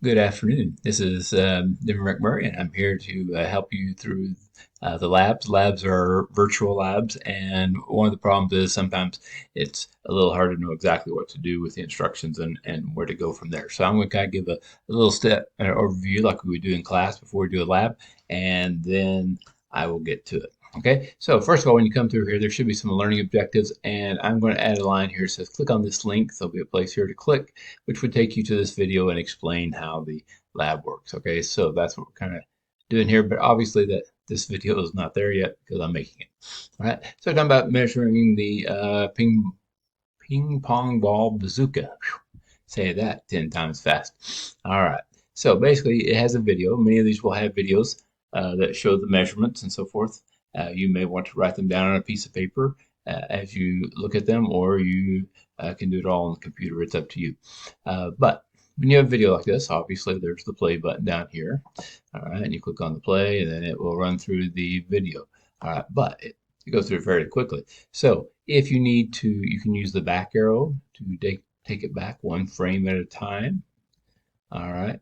Good afternoon. This is Jim McMurray, and I'm here to help you through the labs. Labs are virtual labs, and one of the problems is sometimes it's a little hard to know exactly what to do with the instructions and where to go from there. So I'm going to kind of give a little step overview like we would do in class before we do a lab, and then I will get to it. Okay, so first of all, when you come through here, there should be some learning objectives, and I'm going to add a line here that says click on this link. There'll be a place here to click, which would take you to this video and explain how the lab works. Okay, so that's what we're kind of doing here, but obviously that this video is not there yet because I'm making it. All right, so talking about measuring the ping pong ball bazooka. Whew, say that 10 times fast. All right, so basically it has a video. Many of these will have videos that show the measurements and so forth. You may want to write them down on a piece of paper as you look at them, or you can do it all on the computer. It's up to you. But when you have a video like this, obviously there's the play button down here. All right, and you click on the play, and then it will run through the video. All right, but it goes through very quickly. So if you need to, you can use the back arrow to take it back one frame at a time. All right,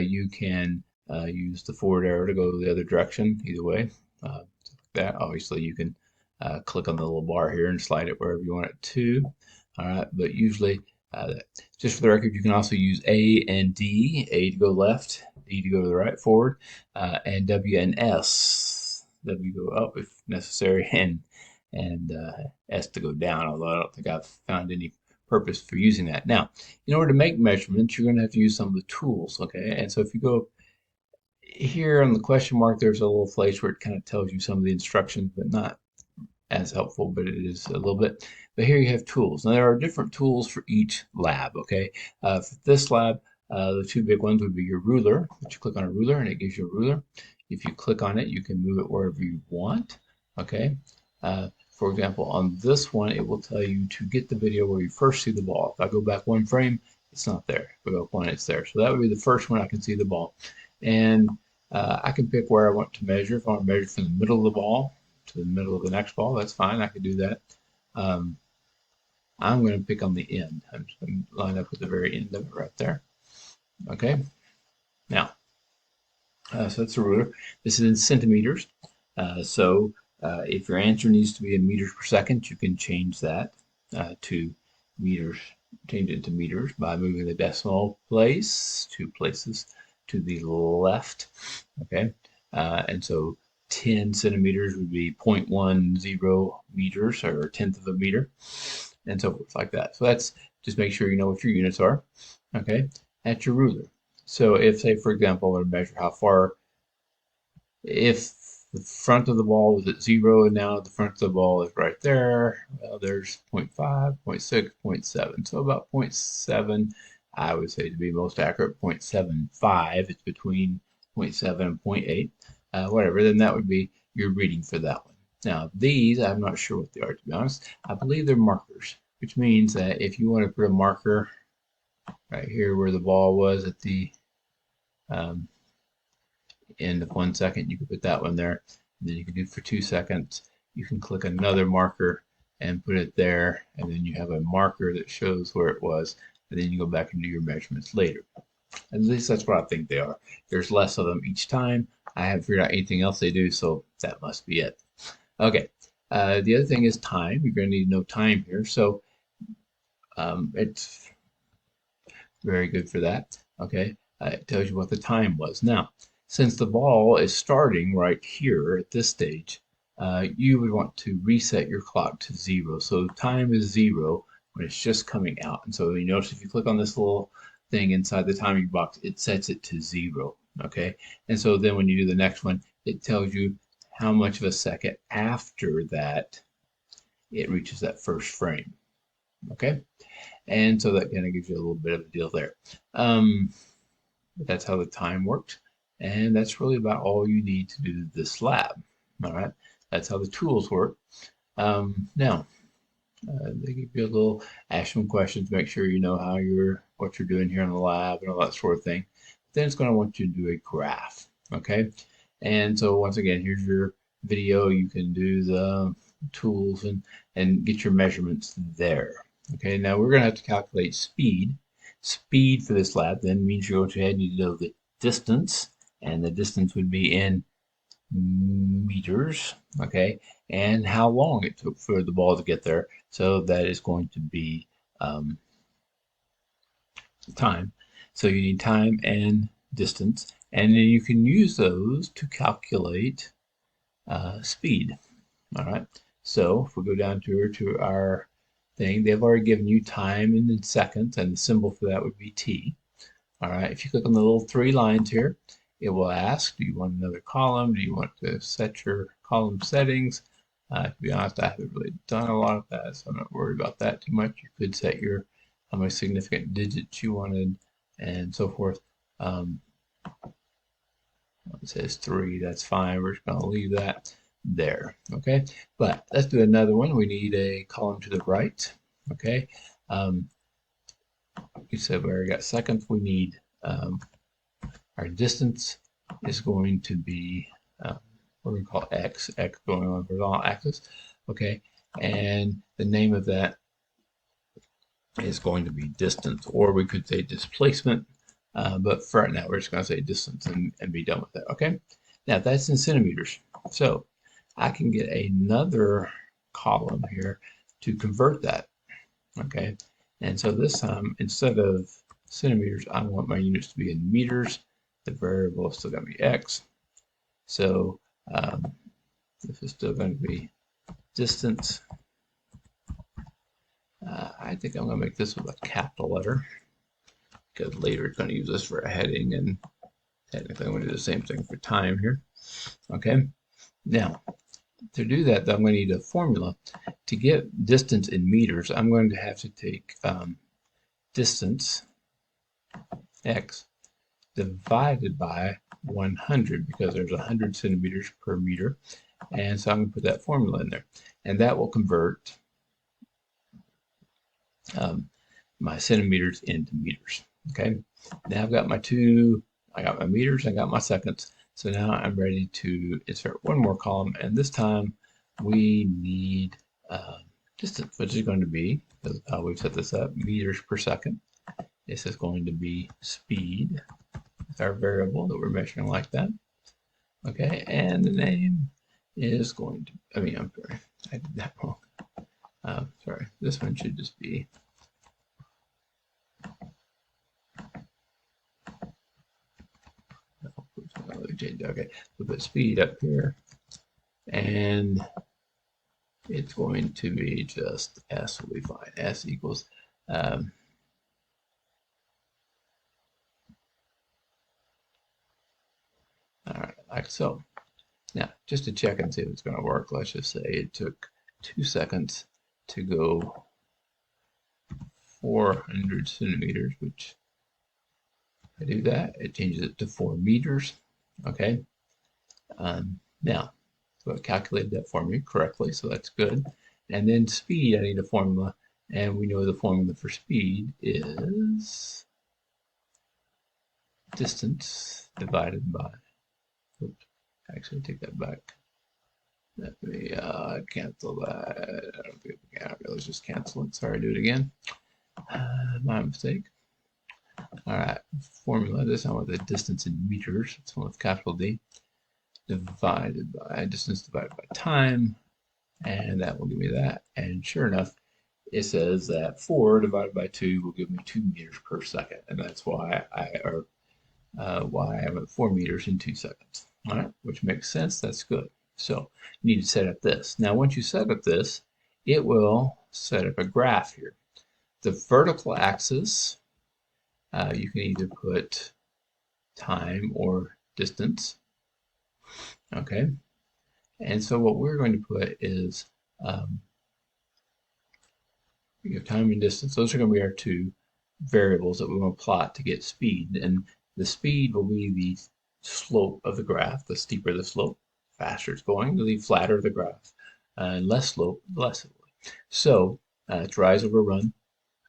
you can use the forward arrow to go the other direction, either way. That obviously you can click on the little bar here and slide it wherever you want it to. All right, but usually, just for the record, you can also use A and D. A to go left, D to go to the right, forward, and W and S. W go up if necessary, and S to go down. Although I don't think I've found any purpose for using that. Now, in order to make measurements, you're going to have to use some of the tools. Okay, and so if you go here on the question mark, there's a little place where it kind of tells you some of the instructions, but not as helpful, but it is a little bit. But here you have tools. Now there are different tools for each lab, okay? For this lab, the two big ones would be your ruler, which you click on a ruler and it gives you a ruler. If you click on it, you can move it wherever you want, okay? For example, on this one, it will tell you to get the video where you first see the ball. If I go back one frame, it's not there. If I go up one, it's there. So that would be the first one I can see the ball. And I can pick where I want to measure. If I want to measure from the middle of the ball to the middle of the next ball, that's fine. I can do that. I'm going to pick on the end. I'm just going to line up with the very end of it right there. Okay. Now, so that's a ruler. This is in centimeters. If your answer needs to be in meters per second, you can change that to meters. Change it to meters by moving the decimal place 2 places to the left. Okay. And so 10 centimeters would be 0.10 meters, or a tenth of a meter, and so forth like that. So that's just make sure you know what your units are, okay, at your ruler. So if, say, for example, I want to measure how far, if the front of the ball was at 0 and now the front of the ball is right there, well, there's 0.5, 0.6, 0.7. So about 0.7, I would say to be most accurate, 0.75. It's between 0.7 and 0.8. Whatever, then that would be your reading for that one. Now, these, I'm not sure what they are, to be honest. I believe they're markers, which means that if you want to put a marker right here where the ball was at the end of 1 second, you can put that one there. And then you can do it for 2 seconds. You can click another marker and put it there, and then you have a marker that shows where it was, and then you go back and do your measurements later. At least that's what I think they are. There's less of them each time. I haven't figured out anything else they do, so that must be it. Okay. The other thing is time. You're going to need to know time here. So it's very good for that. Okay. It tells you what the time was. Now, since the ball is starting right here at this stage, you would want to reset your clock to 0. So time is 0 when it's just coming out. And so you notice if you click on this little thing inside the timing box, it sets it to 0. Okay. And so then when you do the next one, it tells you how much of a second after that it reaches that first frame. Okay. And so that kind of gives you a little bit of a deal there. That's how the time works. And that's really about all you need to do this lab. All right. That's how the tools work. Now, they give you a little, ask some questions, make sure you know what you're doing here in the lab and all that sort of thing. Then it's going to want you to do a graph, okay? And so once again, here's your video. You can do the tools and get your measurements there. Okay, now we're going to have to calculate speed. speed for this lab then means you're going to ahead and need to know the distance, and the distance would be in meters, okay, and how long it took for the ball to get there. So that is going to be um, time. So you need time and distance, and then you can use those to calculate speed. All right. So if we go down to our thing, they've already given you time in seconds, and the symbol for that would be t. All right. If you click on the little three lines here, it will ask, do you want another column? Do you want to set your column settings? To be honest, I haven't really done a lot of that, so I'm not worried about that too much. You could set your how many significant digits you wanted and so forth. It says 3, that's fine. We're just going to leave that there. Okay, but let's do another one. We need a column to the right. Okay, we said we already got seconds. We need our distance is going to be we're going to call x going on the horizontal axis. Okay, and the name of that is going to be distance, or we could say displacement. But for right now, we're just going to say distance and be done with that. Okay. Now that's in centimeters. So I can get another column here to convert that. Okay. And so this time, instead of centimeters, I want my units to be in meters. The variable is still going to be x. So this is still going to be distance. I think I'm going to make this with a capital letter, because later it's going to use this for a heading, and technically I'm going to do the same thing for time here. Okay, now to do that, I'm going to need a formula. To get distance in meters, I'm going to have to take distance, x, divided by 100, because there's 100 centimeters per meter. And so I'm going to put that formula in there. And that will convert my centimeters into meters. Okay, now I've got my I got my meters, I got my seconds. So now I'm ready to insert one more column, and this time we need distance, which is going to be, because we've set this up, meters per second. This is going to be speed, with our variable that we're measuring like that. Okay, and the name is going to, I'm sorry, I did that wrong. Sorry, this one should just be okay, we'll put speed up here, and it's going to be just S will be fine. S equals all right, like so. Now, just to check and see if it's going to work, let's just say it took 2 seconds to go 400 centimeters, which if I do that, it changes it to 4 meters. Okay. Now, so it calculated that for me correctly, so that's good. And then speed, I need a formula, and we know the formula for speed is distance divided by, oops, actually take that back. Let me cancel that. I don't think we can. Let's just cancel it. Sorry, do it again. My mistake. All right, formula. This time with the distance in meters. It's one with capital D. Divided by distance divided by time, and that will give me that. And sure enough, it says that 4 divided by 2 will give me 2 meters per second, and that's why I'm at 4 meters in 2 seconds. All right, which makes sense. That's good. So you need to set up this. Now, once you set up this, it will set up a graph here. The vertical axis, you can either put time or distance. Okay, and so what we're going to put is we have time and distance. Those are going to be our two variables that we want to plot to get speed. And the speed will be the slope of the graph. The steeper the slope, faster it's going. The flatter the graph, and less slope, the less it will. So it's rise over run.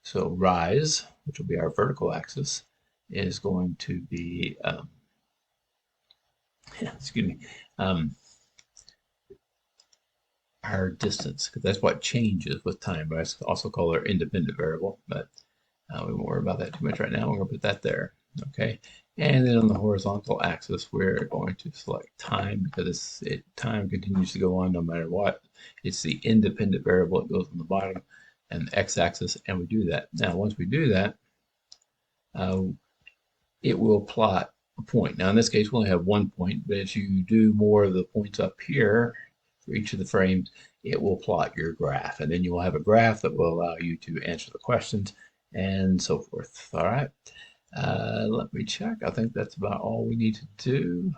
So rise, which will be our vertical axis, is going to be, excuse me, our distance, because that's what changes with time. But I also call our independent variable. But We won't worry about that too much right now. We're going to put that there. Okay. And then on the horizontal axis, we're going to select time because time continues to go on no matter what. It's the independent variable that goes on the bottom and the x-axis, and we do that. Now, once we do that, uh, it will plot a point. Now, in this case, we only have one point, but as you do more of the points up here for each of the frames, it will plot your graph. And then you will have a graph that will allow you to answer the questions and so forth. All right. Let me check. I think that's about all we need to do.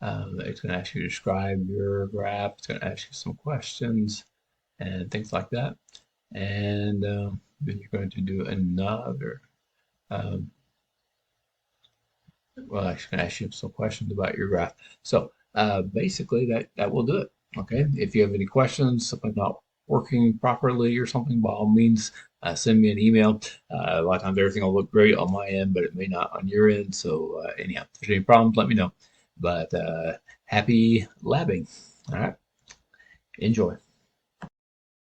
It's going to ask you to describe your graph. It's going to ask you some questions and things like that. And then you're going to do another. Um, well, I can ask you some questions about your graph. So basically, that will do it. Okay. If you have any questions, something not working properly or something, by all means, send me an email. A lot of times, everything will look great on my end, but it may not on your end. So anyhow, if there's any problems, let me know. But happy labbing. All right. Enjoy.